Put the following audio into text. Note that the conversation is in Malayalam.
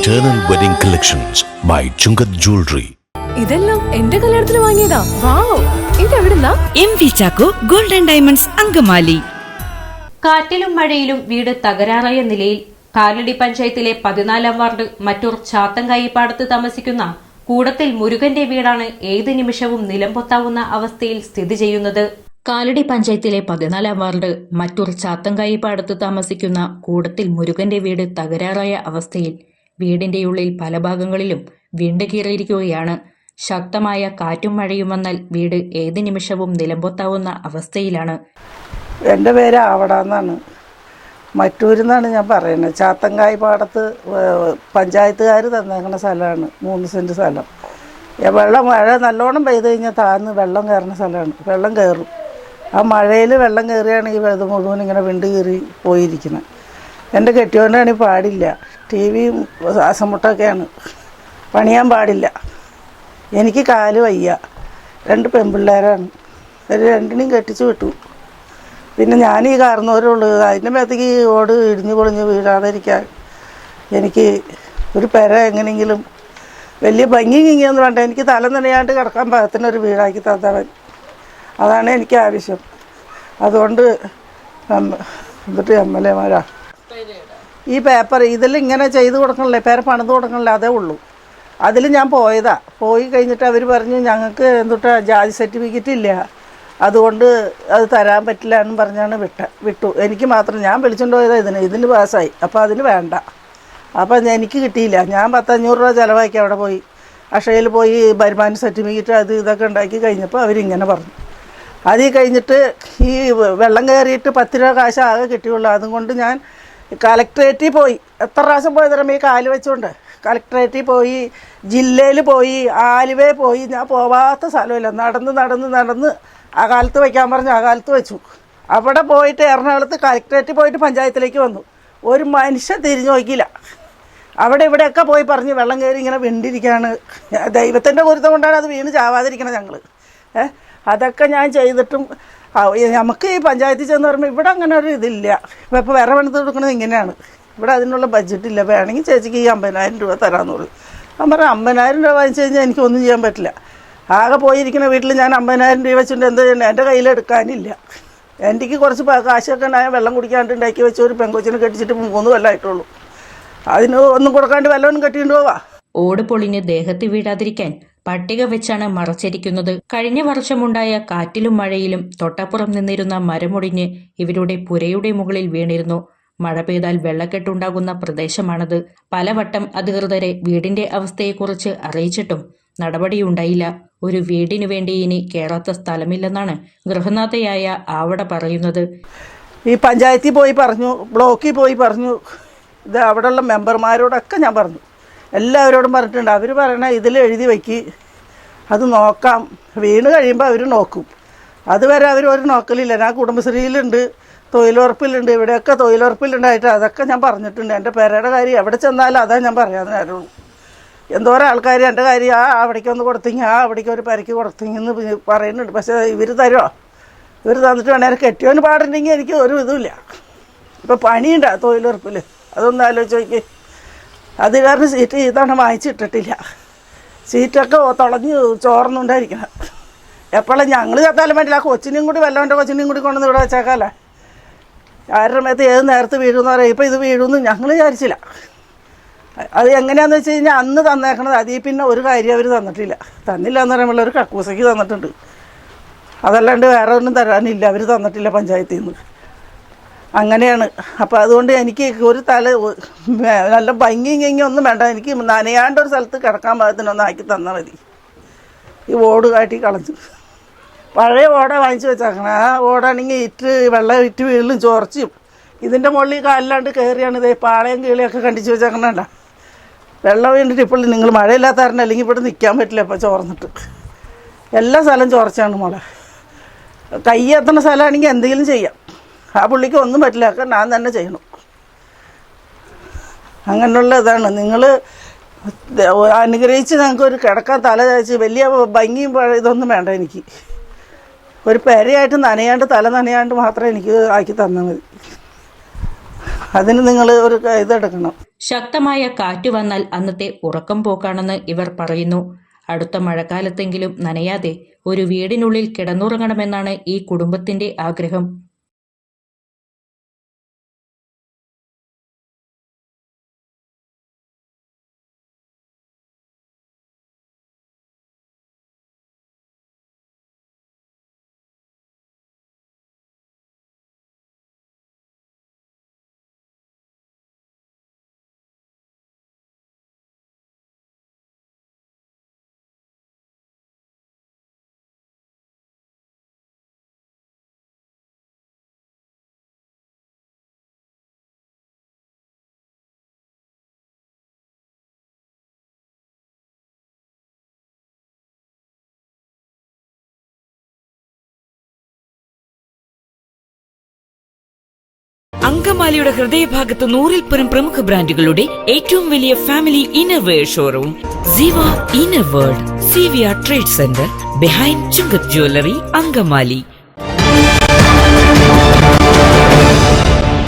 Eternal Wedding Collections by Chungat Jewelry. ഇതെല്ലാം എന്റെ കല്യാണത്തിന് വാങ്ങിയതാ. വാവ്, ഇതെവിടുന്നാ? MV Chacko golden diamonds Angamaly. കാറ്റിലും മഴയിലും വീട് തകരാറായ നിലയിൽ കാലടി പഞ്ചായത്തിലെ 14-ാം വാർഡ് മറ്റൂർ ചാത്തങ്കായിപ്പാടത്ത് താമസിക്കുന്ന കൂടത്തിൽ മുരുകന്റെ വീടാണ് ഏത് നിമിഷവും നിലംപൊത്താവുന്ന അവസ്ഥയിൽ സ്ഥിതി ചെയ്യുന്നത്. കാലടി പഞ്ചായത്തിലെ 14-ാം വാർഡ് മറ്റൂർ ചാത്തങ്കായിപ്പാടത്ത് താമസിക്കുന്ന കൂടത്തിൽ മുരുകന്റെ വീട് തകരാറായ അവസ്ഥയിൽ വീടിന്റെ ഉള്ളിൽ പല ഭാഗങ്ങളിലും വീണ്ട് കീറിയിരിക്കുകയാണ്. ശക്തമായ കാറ്റും മഴയും വന്നാൽ വീട് ഏത് നിമിഷവും നിലംപൊത്താവുന്ന അവസ്ഥയിലാണ്. എൻ്റെ പേര് ആവടാന്നാണ്, മറ്റൂരിൽ നിന്നാണ് ഞാൻ പറയുന്നത്. ചാത്തങ്കായി പാടത്ത് പഞ്ചായത്തുകാർ തന്നേക്കുന്ന സ്ഥലമാണ്, 3 സെൻറ്റ് സ്ഥലം. വെള്ളം മഴ നല്ലോണം പെയ്ത് കഴിഞ്ഞാൽ താഴ്ന്ന് വെള്ളം കയറുന്ന സ്ഥലമാണ്. വെള്ളം കയറും. ആ മഴയിൽ വെള്ളം കയറിയാണ് ഈ ഇത് മുഴുവൻ ഇങ്ങനെ വിണ്ട് കീറി പോയിരിക്കുന്നത്. എൻ്റെ കെട്ടിയോണ്ടാണെങ്കിൽ പാടില്ല, TV ശ്വാസമുട്ടൊക്കെയാണ്, പണിയാൻ പാടില്ല. എനിക്ക് കാല് വയ്യ, 2 പെൺപിള്ളേരാണ്, ഒരു 2നെയും കെട്ടിച്ച് വിട്ടു. പിന്നെ ഞാൻ ഈ കാരണവരുള്ളൂ. അതിൻ്റെ മേത്തേക്ക് ഓട് ഇടിഞ്ഞു പൊളിഞ്ഞ് വീഴാതിരിക്കാൻ എനിക്ക് ഒരു പെര എങ്ങനെയെങ്കിലും വലിയ ഭംഗി കിങ്ങിയൊന്നും വേണ്ട, എനിക്ക് തല നനയാണ്ട് കിടക്കാൻ പാകത്തിനൊരു വീടാക്കി തന്നവൻ, അതാണ് എനിക്ക് ആവശ്യം. അതുകൊണ്ട് എന്നിട്ട് MLA ഈ പേപ്പർ ഇതിൽ ഇങ്ങനെ ചെയ്ത് കൊടുക്കണില്ലേ, പേര പണിത് കൊടുക്കണില്ലേ, അതേ ഉള്ളൂ. അതിൽ ഞാൻ പോയി കഴിഞ്ഞിട്ട് അവർ പറഞ്ഞു ഞങ്ങൾക്ക് എന്തുട്ടാ ജാതി സർട്ടിഫിക്കറ്റ് ഇല്ല, അതുകൊണ്ട് അത് തരാൻ പറ്റില്ല എന്നും പറഞ്ഞാണ് വിട്ടു. എനിക്ക് മാത്രം ഞാൻ വിളിച്ചുകൊണ്ട് പോയതാണ്, ഇതിന് പാസ്സായി, അപ്പോൾ അതിന് വേണ്ട. അപ്പോൾ എനിക്ക് കിട്ടിയില്ല. ഞാൻ 100-500 രൂപ ചിലവാക്കി അവിടെ പോയി അക്ഷയയിൽ പോയി വരുമാന സർട്ടിഫിക്കറ്റ് അത് ഇതൊക്കെ ഉണ്ടാക്കി കഴിഞ്ഞപ്പോൾ അവരിങ്ങനെ പറഞ്ഞു. അത് കഴിഞ്ഞിട്ട് ഈ വെള്ളം കയറിയിട്ട് 10 രൂപ കാശ് ആകെ കിട്ടിയുള്ളൂ. അതുകൊണ്ട് ഞാൻ കളക്ട്രേറ്റിൽ പോയി, എത്ര പ്രാവശ്യം പോയതരം ഈ കാല് വെച്ചുകൊണ്ട്. കളക്ട്രേറ്റിൽ പോയി, ജില്ലയിൽ പോയി, ആലുവയിൽ പോയി, ഞാൻ പോവാത്ത സ്ഥലമില്ല. നടന്ന് ആ കാലത്ത് വയ്ക്കാൻ പറഞ്ഞു, ആ കാലത്ത് വെച്ചു. അവിടെ പോയിട്ട് എറണാകുളത്ത് കളക്ട്രേറ്റിൽ പോയിട്ട് പഞ്ചായത്തിലേക്ക് വന്നു. ഒരു മനുഷ്യൻ തിരിഞ്ഞു നോക്കിയില്ല. അവിടെ ഇവിടെയൊക്കെ പോയി പറഞ്ഞ് വെള്ളം കയറി ഇങ്ങനെ വീണ്ടിരിക്കുകയാണ്. ദൈവത്തിൻ്റെ കുരുത്തം കൊണ്ടാണ് അത് വീണ് ചാവാതിരിക്കണം ഞങ്ങൾ. അതൊക്കെ ഞാൻ ചെയ്തിട്ടും നമുക്ക് ഈ പഞ്ചായത്തിൽ ചെന്ന് പറയുമ്പോൾ ഇവിടെ അങ്ങനെ ഒരു ഇതില്ല. ഇപ്പോൾ വേറെ പണിത് കൊടുക്കുന്നത് ഇങ്ങനെയാണ്, ഇവിടെ അതിനുള്ള ബഡ്ജറ്റില്ല. വേണമെങ്കിൽ ചേച്ചിക്ക് ഈ 50,000 രൂപ തരാമെന്നുള്ളൂ. ഞാൻ പറഞ്ഞു 50,000 രൂപ വാങ്ങിച്ചു കഴിഞ്ഞാൽ എനിക്കൊന്നും ചെയ്യാൻ പറ്റില്ല. ആകെ പോയിരിക്കുന്ന വീട്ടിൽ ഞാൻ 50,000 രൂപ വെച്ചിട്ട് എന്താ ചെയ്യണം, എൻ്റെ കയ്യിലെടുക്കാനില്ല. എനിക്ക് കുറച്ച് കാശൊക്കെ ഉണ്ടായാൽ വെള്ളം കുടിക്കാണ്ട് ഉണ്ടാക്കി വെച്ച ഒരു പെങ്കൊച്ചിനെ കെട്ടിച്ചിട്ട് 3 കൊല്ലമായിട്ടുള്ളൂ. അതിന് ഒന്നും കൊടുക്കാണ്ട് വല്ലവനും കെട്ടിയിട്ട് പോവാ. ഓട് പൊളിഞ്ഞ് ദേഹത്ത് വീഴാതിരിക്കാൻ പട്ടിക വെച്ചാണ് മറച്ചിരിക്കുന്നത്. കഴിഞ്ഞ വർഷമുണ്ടായ കാറ്റിലും മഴയിലും തൊട്ടപ്പുറം നിന്നിരുന്ന മരമൊടിഞ്ഞ് ഇവരുടെ പുരയുടെ മുകളിൽ വീണിരുന്നു. മഴ പെയ്താൽ വെള്ളക്കെട്ടുണ്ടാകുന്ന പ്രദേശമാണത്. പലവട്ടം അധികൃതരെ വീടിന്റെ അവസ്ഥയെക്കുറിച്ച് അറിയിച്ചിട്ടും നടപടിയുണ്ടായില്ല. ഒരു വീടിനു വേണ്ടി ഇനി കേറാത്ത സ്ഥലമില്ലെന്നാണ് ഗൃഹനാഥയായ ആവട പറയുന്നത്. ഈ പഞ്ചായത്തിൽ പോയി പറഞ്ഞു, ബ്ലോക്കിൽ പോയി പറഞ്ഞു, ഇത് അവിടെയുള്ള മെമ്പർമാരോടൊക്കെ ഞാൻ പറഞ്ഞു, എല്ലാവരോടും പറഞ്ഞിട്ടുണ്ട്. അവർ പറയണ ഇതിൽ എഴുതി വയ്ക്ക്, അത് നോക്കാം, വീണ് കഴിയുമ്പോൾ അവർ നോക്കും. അതുവരെ അവർ ഒരു നോക്കലില്ല. ഞാൻ കുടുംബശ്രീയിലുണ്ട്, തൊഴിലുറപ്പിലുണ്ട്, ഇവിടെയൊക്കെ തൊഴിലുറപ്പിലുണ്ടായിട്ട് അതൊക്കെ ഞാൻ പറഞ്ഞിട്ടുണ്ട്. എൻ്റെ പേരയുടെ കാര്യം എവിടെ ചെന്നാലും അതാ ഞാൻ പറയാതെ നേരമുള്ളൂ. എന്തോരം ആൾക്കാർ എൻ്റെ കാര്യം അവിടേക്കൊന്ന് കൊടുത്തെങ്കിൽ അവിടേക്ക് ഒരു പെരയ്ക്ക് കൊടുത്തെന്ന് പറയുന്നുണ്ട്. പക്ഷേ ഇവർ തരുമോ? ഇവർ തന്നിട്ട് വേണേൽ കെട്ടിയവന് പാടുണ്ടെങ്കിൽ എനിക്ക് ഒരു ഇതുമില്ല. ഇപ്പോൾ പണിയുണ്ട് തൊഴിലുറപ്പിൽ, അതൊന്നും ആലോചിച്ച് നോക്കി. അത് കാരണം സീറ്റ് ഇതാണ് വാങ്ങിച്ചിട്ടിട്ടില്ല. സീറ്റൊക്കെ തുളഞ്ഞ് ചോർന്നുണ്ടായിരിക്കണം. എപ്പോഴും ഞങ്ങൾ ചത്താലും വേണ്ടില്ല, ആ കൊച്ചിനെയും കൂടി വല്ലവൻ്റെ കൊച്ചിനെയും കൂടി കൊണ്ടുവന്ന് ഇവിടെ വെച്ചേക്കാല്ലേ. ആരുടെ മേത്ത് ഏത് നേരത്ത് വീഴുമെന്ന് പറയാം. ഇപ്പോൾ ഇത് വീഴുമെന്ന് ഞങ്ങൾ വിചാരിച്ചില്ല. അത് എങ്ങനെയാണെന്ന് വെച്ച് കഴിഞ്ഞാൽ അന്ന് തന്നേക്കണത്, അതിൽ പിന്നെ ഒരു കാര്യം അവർ തന്നിട്ടില്ല. തന്നില്ല എന്ന് പറയുമ്പോൾ ഒരു കക്കൂസയ്ക്ക് തന്നിട്ടുണ്ട്, അതല്ലാണ്ട് വേറെ ഒന്നും തരാനില്ല. അവർ തന്നിട്ടില്ല പഞ്ചായത്തിൽ നിന്ന്. അങ്ങനെയാണ്. അപ്പോൾ അതുകൊണ്ട് എനിക്ക് ഒരു നല്ല ഭംഗി ഒന്നും വേണ്ട, എനിക്ക് നനയാണ്ട് ഒരു സ്ഥലത്ത് കിടക്കാൻ പാകത്തിനൊന്നും ആക്കി തന്നാൽ മതി. ഈ ഓട് കാട്ടി കളഞ്ഞു, പഴയ ഓട വാങ്ങിച്ച് വെച്ചേക്കണം. ആ ഓടാണെങ്കിൽ വെള്ളം വീഴും ചോർച്ചയും. ഇതിൻ്റെ മുകളിൽ കാലിലാണ്ട് കയറിയാണ് ഇതേ പാളയും കീളിയൊക്കെ കണ്ടിച്ച് വെച്ചേക്കണണ്ട. വെള്ളം വീണ്ടിട്ട് ഇപ്പോൾ നിങ്ങൾ മഴയില്ലാത്ത കാരണം അല്ലെങ്കിൽ ഇവിടെ നിൽക്കാൻ പറ്റില്ല. ഇപ്പോൾ ചോർന്നിട്ട് എല്ലാ സ്ഥലം ചോർച്ചയാണ് മോളെ. കൈ എത്തുന്ന സ്ഥലമാണെങ്കിൽ എന്തെങ്കിലും ചെയ്യാം. ആ പുള്ളിക്ക് ഒന്നും പറ്റില്ല, ഒക്കെ ഞാൻ തന്നെ ചെയ്യണം. അങ്ങനെയുള്ള ഇതാണ്. നിങ്ങൾ അനുഗ്രഹിച്ച് ഞങ്ങൾക്കൊരു കിടക്കാൻ തല ചായച്ച് വലിയ ഭംഗിയും ഇതൊന്നും വേണ്ട. എനിക്ക് ഒരു പെരയായിട്ട് നനയാണ്ട് തല നനയാണ്ട് മാത്രം എനിക്ക് ആക്കി തന്നാൽ മതി. അതിന് നിങ്ങൾ ഒരു ഇതെടുക്കണം. ശക്തമായ കാറ്റ് വന്നാൽ അന്നത്തെ ഉറക്കം പോക്കാണെന്ന് ഇവർ പറയുന്നു. അടുത്ത മഴക്കാലത്തെങ്കിലും നനയാതെ ഒരു വീടിനുള്ളിൽ കിടന്നുറങ്ങണമെന്നാണ് ഈ കുടുംബത്തിന്റെ ആഗ്രഹം. അങ്കമാലിയുടെ ഹൃദയഭാഗത്ത് 100-ൽ-പരം പ്രമുഖ ബ്രാൻഡുകളുടെ ഏറ്റവും വലിയ family innerwear showroom Siva inner world, CVR trade centre, behind Chungath jewellery, Angamaly.